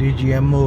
DGMO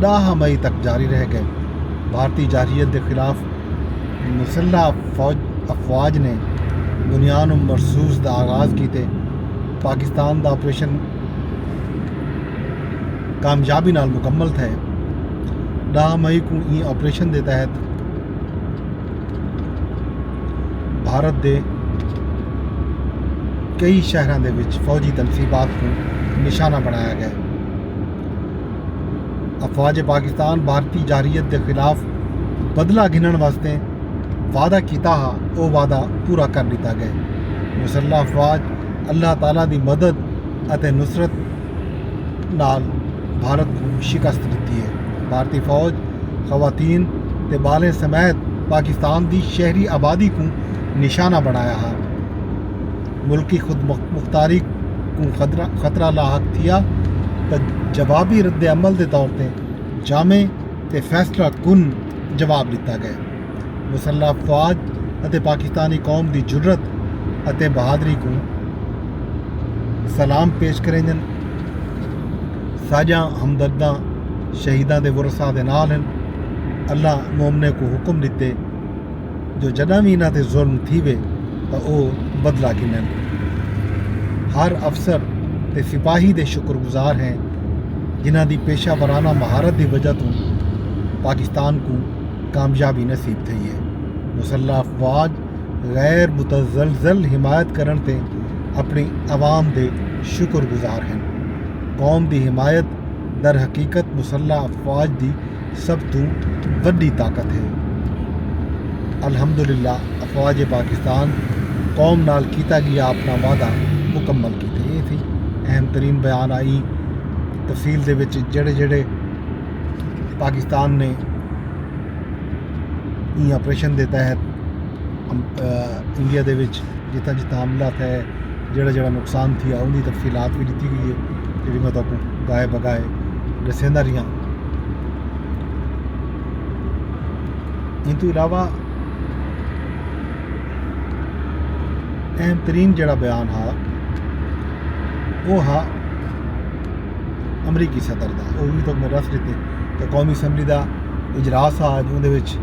10 مئی تک جاری رہ گئے۔ بھارتی جارحیت کے خلاف مسلح افواج نے بنیان و مرصوص کا آغاز کیتے۔ پاکستان کا آپریشن کامیابی نال مکمل تھے۔ 10 مئی کو یہ آپریشن کے تحت بھارت دے کئی شہروں کے فوجی تنصیبات کو نشانہ بنایا گیا۔ افواج پاکستان بھارتی جارحیت کے خلاف بدلہ گھنن واسطے وعدہ کیتا ہا، وہ وعدہ پورا کر دیتا گیا۔ مسلح افواج اللہ تعالیٰ دی مدد اتے نصرت نال بھارت کو شکست دیتی ہے۔ بھارتی فوج خواتین تے بالیں سمیت پاکستان دی شہری آبادی کو نشانہ بنایا ہے۔ ملکی خود مختاری کو خطرہ لاحق تھیا تو جوابی رد عمل کے طور تے جامع تے فیصلہ کن جواب دیتا گیا۔ مسلح افواج اتے پاکستانی قوم دی جرت اتے بہادری کو سلام پیش کریں۔ ساجاں ہمدرداں شہیداں دے ورثاء دے نال ہیں۔ اللہ مومنے کو حکم دیتے جو جداں بھی انہاں تے ظلم تھیوے تو او بدلہ گھنن۔ ہر افسر تے سپاہی دے شکر گزار ہیں جنہاں دی پیشہ ورانہ مہارت دی وجہ تو پاکستان کو کامیابی نصیب تھی ہے۔ مسلح افواج غیر متزلزل حمایت کرن تے اپنی عوام دے شکر گزار ہیں۔ قوم دی حمایت در حقیقت مسلح افواج دی سب تو وڈی طاقت ہے۔ الحمدللہ افواج پاکستان قوم نال کیتا گیا اپنا وعدہ مکمل کیتے۔ یہ تھی اہم ترین بیان آئی تفصیل دے وچ جڑے پاکستان نے یہ آپریشن دے تحت انڈیا دے وچ جتنا حملہ تھا، جڑا نقصان تھیا ان کی تفصیلات بھی دیتی گئی ہے جی میں تو گائے بگائے دسیندا رہا۔ ان تو علاوہ اہم ترین جڑا بیان ہا وہ ہا امریکی صدر دا، وہ بھی تو میں رس دیتے کہ قومی اسمبلی دا اجلاس آ جن دے وچ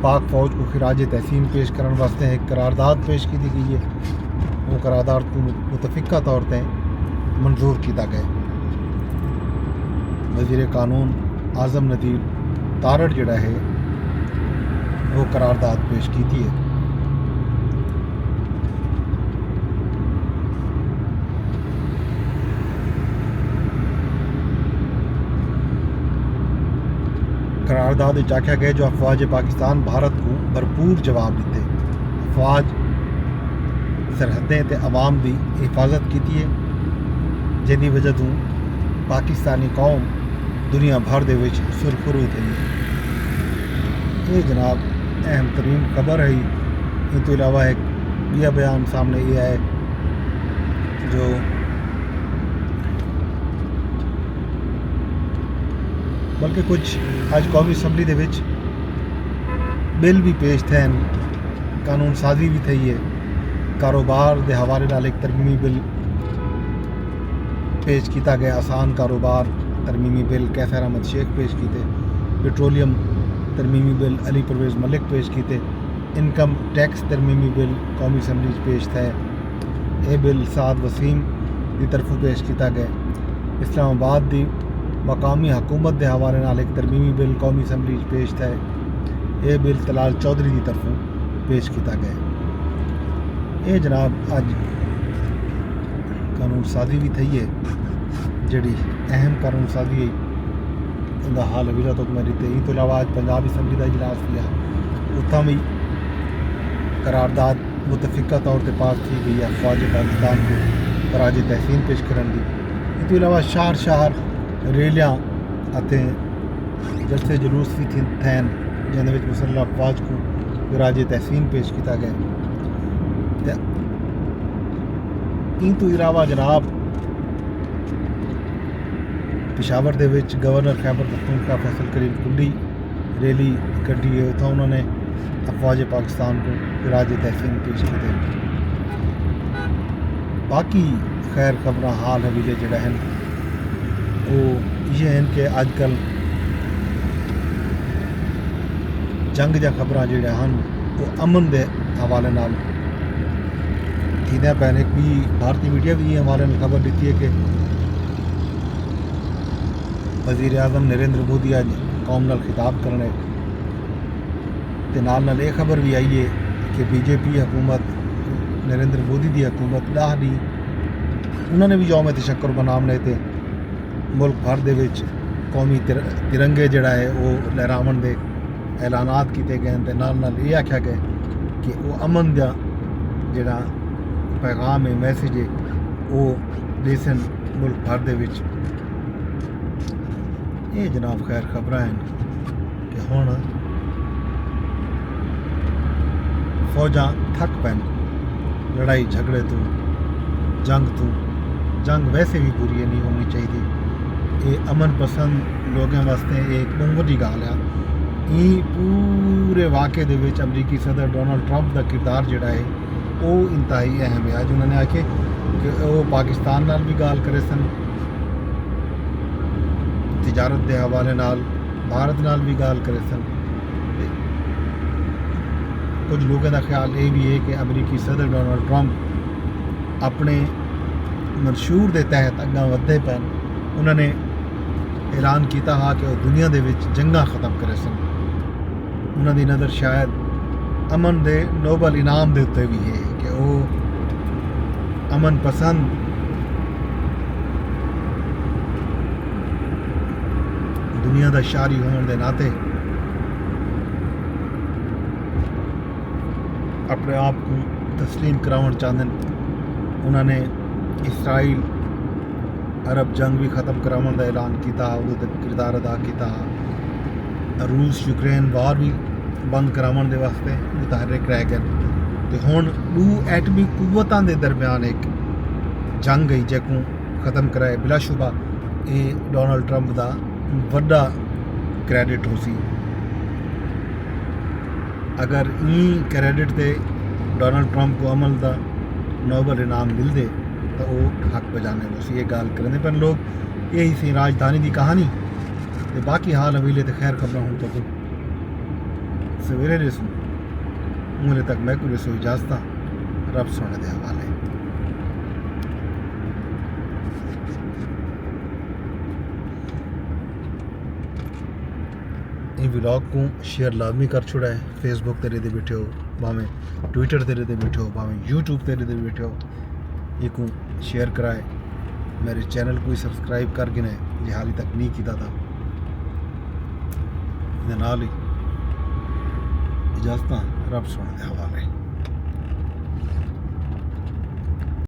پاک فوج کو خراج تحسین پیش کرنے واسطے ایک قرارداد پیش کی گئی ہے۔ وہ قرارداد کو متفقہ طور تے منظور کیتا گیا۔ وزیر قانون اعظم ندیر تارڑ جڑا ہے وہ قرارداد پیش کیتی ہے۔ قرارداد آکھیا گیا جو افواج پاکستان بھارت کو بھرپور جواب دیتے۔ افواج سرحدیں تے عوام دی حفاظت کیتی ہے جن کی وجہ تو پاکستانی قوم دنیا بھر دے وچ سرخرو تھی۔ یہ جناب اہم ترین خبر ہے۔ ان تو علاوہ ایک یہ بیان سامنے یہ ہے جو بلکہ کچھ آج قومی اسمبلی دے وچ بل بھی پیش تھے، قانون سازی بھی تھی ہے۔ کاروبار دے حوالے نال ایک ترمیمی بل پیش کیتا گیا، آسان کاروبار ترمیمی بل کیسر احمد شیخ پیش کیتے۔ پیٹرولیم ترمیمی بل علی پرویز ملک پیش کیتے۔ انکم ٹیکس ترمیمی بل قومی اسمبلی پیش تھے۔ یہ بل سعد وسیم کی طرفوں پیش کیتا گیا۔ اسلام آباد دی مقامی حکومت دے حوالے نال ایک ترمیمی بل قومی اسمبلی پیش تھے۔ یہ بل طلال چودھری کی طرفوں پیش کیتا گیا۔ یہ جناب اج قانون سازی بھی تھی ہے جڑی اہم قانون سازی ہے ان کا حال ابھی تک میں دیتے۔ ان تو علاوہ آج پنجاب اسمبلی کا اجلاس کیا، اتنا بھی قرارداد متفقہ طور پر پاس کی گئی ہے افواج پاکستان کو خراج تحسین پیش کرنے کی۔ ان تو علاوہ شہر ریلیاں اتے جلسے جلوس بھی تھے جن میں مسلح افواج کو خراج تحسین پیش کیتا گیا۔ ان تو علاوہ جناب پشاور دے وچ گورنر خیبر پختونخوا فیصل کریم کنڈی ریلی کڈی ہے، اتنا انہوں نے افواج پاکستان کو خراج تحسین پیش کیتے۔ باقی خیر خبراں حال حویلے جڑا ہیں وہ یہ ہیں کہ اج کل جنگ جا خبراں جڑے ہیں وہ امن دے حوالے نال تھیندیاں پین. ایک بھی بھارتی میڈیا بھی یہ حوالے نال خبر دیتی ہے کہ وزیر اعظم نریندر مودی اج قوم نال خطاب کرنے تے نال یہ خبر بھی آئی ہے کہ بی جے پی حکومت نریندر مودی دی حکومت 10 دی انہوں نے بھی یوم تشکر منانے تے ملک بھر دے وچ قومی ترنگے جڑا ہے وہ لہراون دے اعلانات کیتے گئے تے نال یہ آکھیا گیا کہ وہ امن دا جڑا پیغام ہے میسیج ہے وہ دیسن ملک بھر دے وچ. یہ جناب خیر خبراں ہیں کہ ہن فوجاں تھک پین لڑائی جھگڑے تو جنگ ویسے بھی بری نہیں ہونی چاہیے. یہ امن پسند لوگوں واسطے ایک بڑی گال ہے. یہ پورے واقعے دے وچ امریکی صدر ڈونلڈ ٹرمپ دا کردار جڑا ہے وہ انتہائی اہم ہے. اج انہوں نے آکھے کہ وہ پاکستان نال بھی گال کرے سن, تجارت دے حوالے نال بھارت نال بھی گال کرے سن. کچھ لوگوں کا خیال یہ بھی ہے کہ امریکی صدر ڈونلڈ ٹرمپ اپنے منشور دے تحت اگاں ودے پین. انہوں نے اعلان کیتا ہا کہ وہ دنیا دے وچ جنگاں ختم کرے سن. انہوں دی نظر شاید امن دے نوبل انعام دے اتنے بھی ہے کہ وہ امن پسند دنیا دا شہری ہون دے ناطے اپنے آپ کو تسلیم کراؤن چاہتے ہیں. انہوں نے اسرائیل عرب جنگ بھی ختم کراؤن دا اعلان کیتا, وہ کردار ادا کیتا. روس یوکرین وار بھی بند کراؤن دے واسطے متحرک رہ گئے. تو ہن دو ایٹمی قوتاں دے درمیان ایک جنگ گئی جے کو ختم کرائے بلا شبہ یہ ڈونلڈ ٹرمپ دا وڈا کریڈٹ ہو سی. اگر این کریڈٹ تے ڈونلڈ ٹرمپ کو عمل دا نوبل انعام مل دے تو وہ حق بجانے ہو سی. یہ گال کرنے پر لوگ یہی سی راجدھانی دی کہانی. تے باقی حال حویلے تے خیر خبراں ہوں تو سویرے رسوں مولے تک میں کو رسو اجازت رب سونے دے حوالے. یہ ولاگ کو شیئر لازمی کر چھوڑا ہے. فیس بک تیرے دے بیٹھے ہو بھاویں ٹویٹر تیرے دے بیٹھے ہو بھاویں یوٹیوب تیرے دے بیٹھے ہو یہ کو شیئر کرائے. میرے چینل کو سبسکرائب کر گنے یہ حالی تک نہیں کیتا تھا. نال ہی اجازت رب سونے دے حوالے.